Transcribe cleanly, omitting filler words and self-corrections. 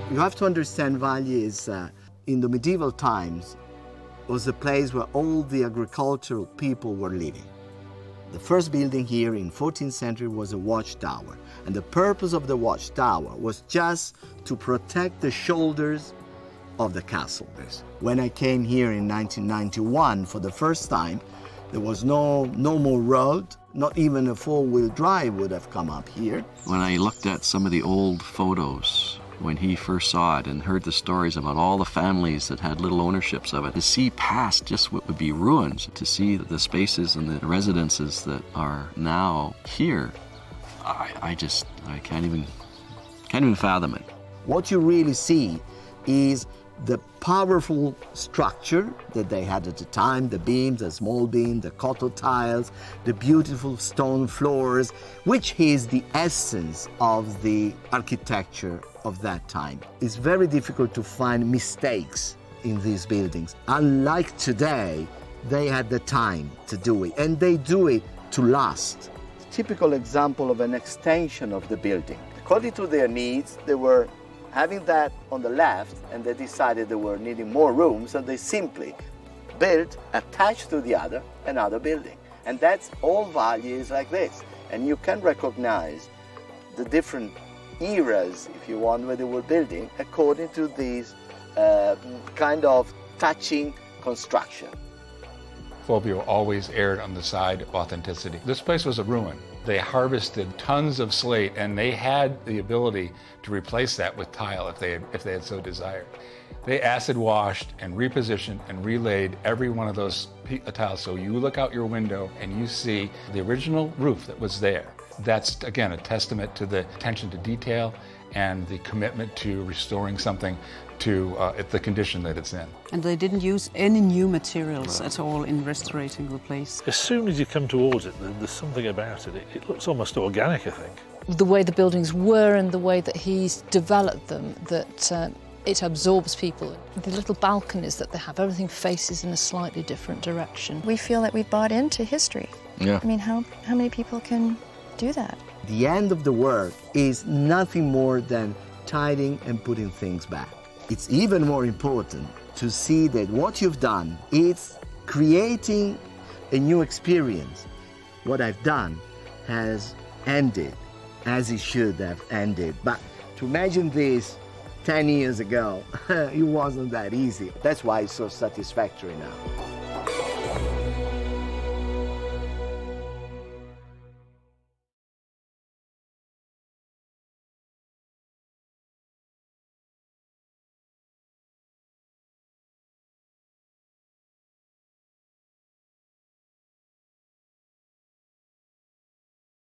You have to understand Vaglie is, in the medieval times, was a place where all the agricultural people were living. The first building here in 14th century was a watchtower, and the purpose of the watchtower was just to protect the shoulders of the castle. When I came here in 1991 for the first time, there was no more road, not even a four-wheel drive would have come up here. When I looked at some of the old photos when he first saw it and heard the stories about all the families that had little ownerships of it, to see past just what would be ruins, to see the spaces and the residences that are now here, I can't even fathom it. What you really see is the powerful structure that they had at the time, the beams, the small beam, the cotton tiles, the beautiful stone floors, which is the essence of the architecture of that time. It's very difficult to find mistakes in these buildings. Unlike today, they had the time to do it, and they do it to last. Typical example of an extension of the building. According to their needs, they were having that on the left, and they decided they were needing more rooms, and they simply built, attached to the other, another building. And that's all Vaglie is like this. And you can recognize the different eras, if you want, where they were building, according to these kind of touching construction. Fovio always erred on the side of authenticity. This place was a ruin. They harvested tons of slate, and they had the ability to replace that with tile if they had so desired. They acid washed and repositioned and relaid every one of those tiles. So you look out your window and you see the original roof that was there. That's, again, a testament to the attention to detail and the commitment to restoring something to the condition that it's in. And they didn't use any new materials at all in restoring the place. As soon as you come towards it, there's something about it. It looks almost organic, I think. The way the buildings were and the way that he's developed them, that it absorbs people. The little balconies that they have, everything faces in a slightly different direction. We feel that we've bought into history. Yeah. I mean, how many people can do that? The end of the work is nothing more than tidying and putting things back. It's even more important to see that what you've done is creating a new experience. What I've done has ended as it should have ended. But to imagine this 10 years ago, it wasn't that easy. That's why it's so satisfactory now.